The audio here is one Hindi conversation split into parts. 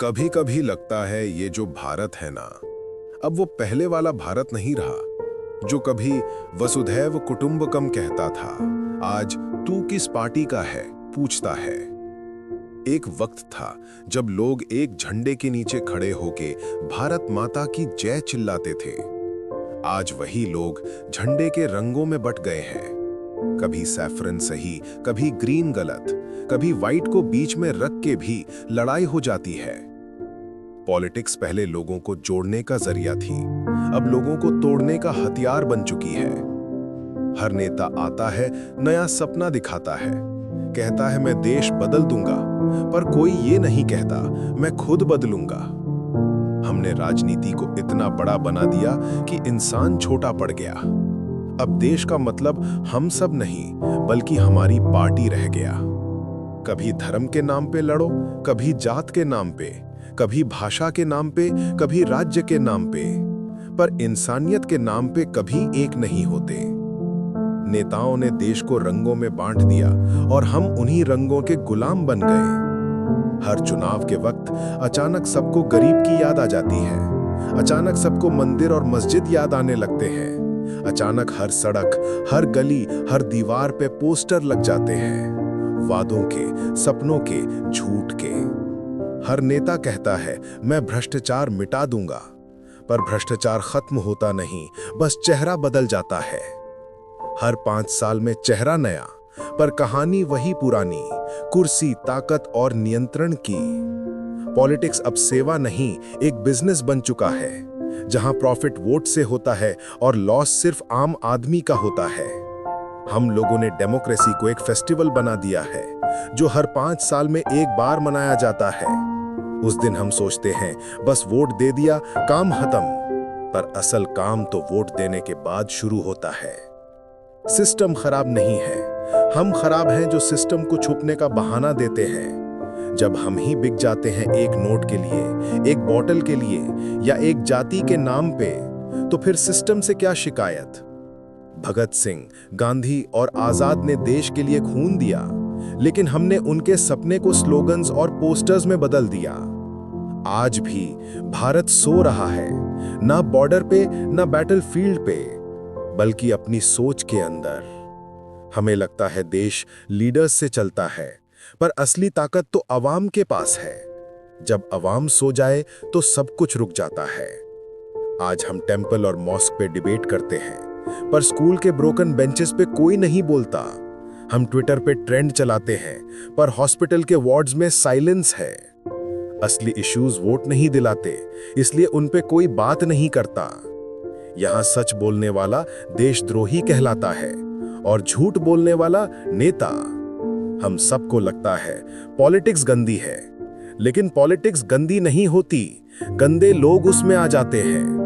कभी कभी लगता है ये जो भारत है ना, अब वो पहले वाला भारत नहीं रहा जो कभी वसुधैव कुटुंबकम कहता था। आज तू किस पार्टी का है पूछता है। एक वक्त था जब लोग एक झंडे के नीचे खड़े होके भारत माता की जय चिल्लाते थे। आज वही लोग झंडे के रंगों में बट गए हैं। कभी सैफरन सही, कभी ग्रीन गलत, कभी व्हाइट को बीच में रख के भी लड़ाई हो जाती है। पॉलिटिक्स पहले लोगों को जोड़ने का जरिया थी, अब लोगों को तोड़ने का हथियार बन चुकी है। हर नेता आता है, नया सपना दिखाता है, कहता है मैं देश बदल दूंगा, पर कोई ये नहीं कहता मैं खुद बदलूंगा। हमने राजनीति को इतना बड़ा बना दिया कि इंसान छोटा पड़ गया। अब देश का मतलब हम सब नहीं, बल्कि हमारी पार्टी रह गया। कभी धर्म के नाम पे लड़ो, कभी जात के नाम पे, कभी भाषा के नाम पे, कभी राज्य के नाम पे, पर इंसानियत के नाम पे कभी एक नहीं होते। नेताओं ने देश को रंगों में बांट दिया और हम उन्हीं रंगों के गुलाम बन गए। हर चुनाव के वक्त अचानक सबको गरीब की याद आ जाती है, अचानक सबको मंदिर और मस्जिद याद आने लगते हैं, अचानक हर सड़क, हर गली, हर दीवार पे पोस्टर लग जाते हैं, वादों के, सपनों के, झूठ के। हर नेता कहता है मैं भ्रष्टाचार मिटा दूंगा, पर भ्रष्टाचार खत्म होता नहीं, बस चेहरा बदल जाता है। हर 5 साल में चेहरा नया, पर कहानी वही पुरानी, कुर्सी, ताकत और नियंत्रण की। पॉलिटिक्स अब सेवा नहीं, एक बिजनेस बन चुका है, जहां प्रॉफिट वोट से होता है और लॉस सिर्फ आम आदमी का होता है। हम लोगों ने डेमोक्रेसी को एक फेस्टिवल बना दिया है, जो हर 5 साल में एक बार मनाया जाता है। उस दिन हम सोचते हैं बस वोट दे दिया, काम खत्म, पर असल काम तो वोट देने के बाद शुरू होता है। सिस्टम खराब नहीं है, हम खराब हैं जो सिस्टम को छुपने का बहाना देते हैं। जब हम ही बिक जाते हैं एक नोट के लिए, एक बॉटल के लिए या एक जाति के नाम पे, तो फिर सिस्टम से क्या शिकायत। भगत सिंह, गांधी और आजाद ने देश के लिए खून दिया, लेकिन हमने उनके सपने को स्लोगन्स और पोस्टर्स में बदल दिया। आज भी भारत सो रहा है, ना बॉर्डर पे, ना बैटलफील्ड पे, बल्कि अपनी सोच के अंदर। हमें लगता है देश लीडर्स से चलता है, पर असली ताकत तो अवाम के पास है। जब अवाम सो जाए तो सब कुछ रुक जाता है। आज हम टेंपल और मॉस्क पे डिबेट करते हैं, पर स्कूल के ब्रोकन बेंचेस पे कोई नहीं बोलता। हम ट्विटर पे ट्रेंड चलाते हैं, पर हॉस्पिटल के वार्ड्स में साइलेंस है। असली इश्यूज वोट नहीं दिलाते, इसलिए उन पे कोई बात नहीं करता। यहां सच बोलने वाला देशद्रोही कहलाता है और झूठ बोलने वाला नेता। हम सबको लगता है पॉलिटिक्स गंदी है, लेकिन पॉलिटिक्स गंदी नहीं होती, गंदे लोग उसमें आ जाते हैं।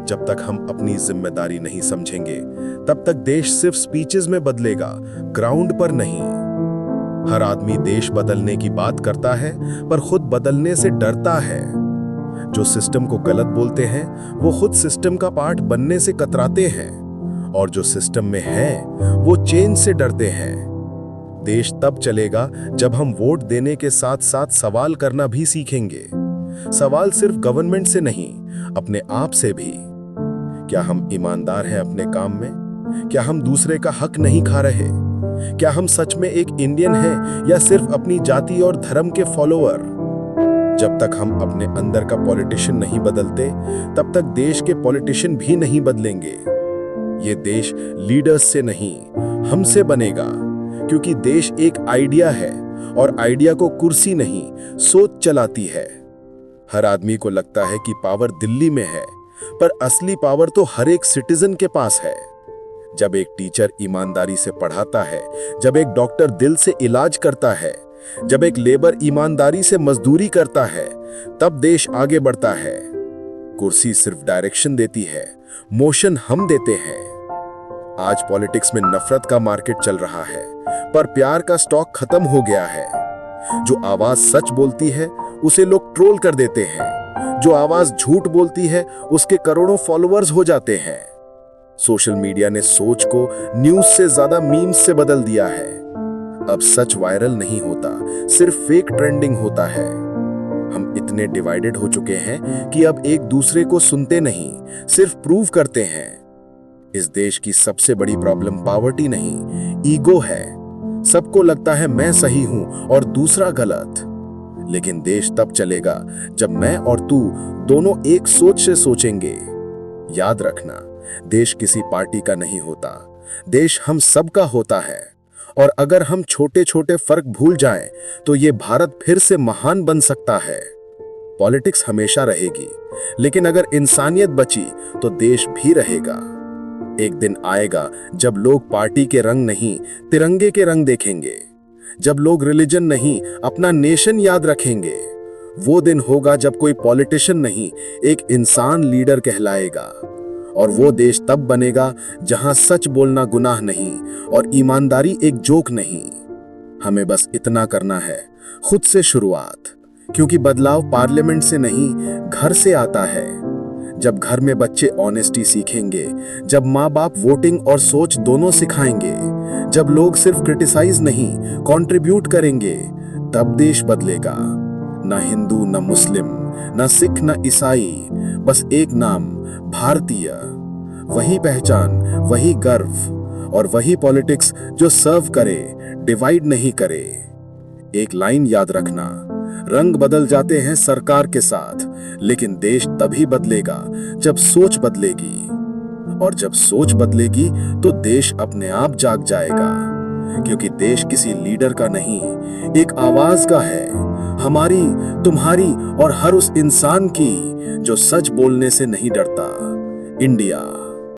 जब तक हम अपनी जिम्मेदारी नहीं समझेंगे, तब तक देश सिर्फ स्पीचेस में बदलेगा, ग्राउंड पर नहीं। हर आदमी देश बदलने की बात करता है, पर खुद बदलने से डरता है। जो सिस्टम को गलत बोलते हैं, वो खुद सिस्टम का पार्ट बनने से कतराते हैं, और जो सिस्टम में है, वो चेंज से डरते हैं। देश तब चलेगा जब हम वोट देने के साथ साथ सवाल करना भी सीखेंगे। सवाल सिर्फ गवर्नमेंट से नहीं, अपने आप से भी। क्या हम ईमानदार हैं अपने काम में? क्या हम दूसरे का हक नहीं खा रहे? क्या हम सच में एक इंडियन हैं या सिर्फ अपनी जाति और धर्म के फॉलोअर? जब तक हम अपने अंदर का पॉलिटिशियन नहीं बदलते, तब तक देश के पॉलिटिशियन भी नहीं बदलेंगे। ये देश लीडर्स से नहीं, हमसे बनेगा, क्योंकि देश एक आइडिया है और आइडिया को कुर्सी नहीं, सोच चलाती है। हर आदमी को लगता है कि पावर दिल्ली में है, पर असली पावर तो हर एक सिटीजन के पास है। जब एक टीचर ईमानदारी से पढ़ाता है, जब एक डॉक्टर दिल से इलाज करता है, जब एक लेबर ईमानदारी से मजदूरी करता है, तब देश आगे बढ़ता है। कुर्सी सिर्फ डायरेक्शन देती है, मोशन हम देते हैं। आज पॉलिटिक्स में नफरत का मार्केट चल रहा है, पर प्यार का स्टॉक खत्म हो गया है। जो आवाज सच बोलती है, उसे लोग ट्रोल कर देते हैं। जो आवाज झूठ बोलती है, उसके करोड़ों फॉलोअर्स हो जाते हैं। सोशल मीडिया ने सोच को न्यूज से ज्यादा मीम्स से बदल दिया है। अब सच वायरल नहीं होता, सिर्फ फेक ट्रेंडिंग होता है। हम इतने डिवाइडेड हो चुके हैं कि अब एक दूसरे को सुनते नहीं, सिर्फ प्रूव करते हैं। इस देश की सबसे बड़ी प्रॉब्लम पॉवर्टी नहीं, ईगो है। सबको लगता है मैं सही हूं और दूसरा गलत। लेकिन देश तब चलेगा जब मैं और तू दोनों एक सोच से सोचेंगे। याद रखना, देश किसी पार्टी का नहीं होता, देश हम सबका होता है। और अगर हम छोटे छोटे फर्क भूल जाएं, तो ये भारत फिर से महान बन सकता है। पॉलिटिक्स हमेशा रहेगी, लेकिन अगर इंसानियत बची तो देश भी रहेगा। एक दिन आएगा जब लोग पार्टी के रंग नहीं, तिरंगे के रंग देखेंगे। जब लोग रिलीजन नहीं, अपना नेशन याद रखेंगे। वो दिन होगा जब कोई पॉलिटिशियन नहीं, एक इंसान लीडर कहलाएगा। और वो देश तब बनेगा जहां सच बोलना गुनाह नहीं और ईमानदारी एक जोक नहीं। हमें बस इतना करना है, खुद से शुरुआत, क्योंकि बदलाव पार्लियामेंट से नहीं, घर से आता है। जब घर में बच्चे ऑनेस्टी सीखेंगे, जब माँ बाप वोटिंग और सोच दोनों सिखाएंगे, जब लोग सिर्फ क्रिटिसाइज नहीं, कंट्रीब्यूट करेंगे, तब देश बदलेगा। ना हिंदू, ना मुस्लिम, ना सिख, ना ईसाई, बस एक नाम, भारतीय। वही पहचान, वही गर्व और वही पॉलिटिक्स जो सर्व करे, डिवाइड नहीं करे। एक लाइन याद रखना, रंग बदल जाते हैं सरकार के साथ, लेकिन देश तभी बदलेगा जब सोच बदलेगी। और जब सोच बदलेगी तो देश अपने आप जाग जाएगा। क्योंकि देश किसी लीडर का नहीं, एक आवाज का है, हमारी, तुम्हारी और हर उस इंसान की जो सच बोलने से नहीं डरता। इंडिया।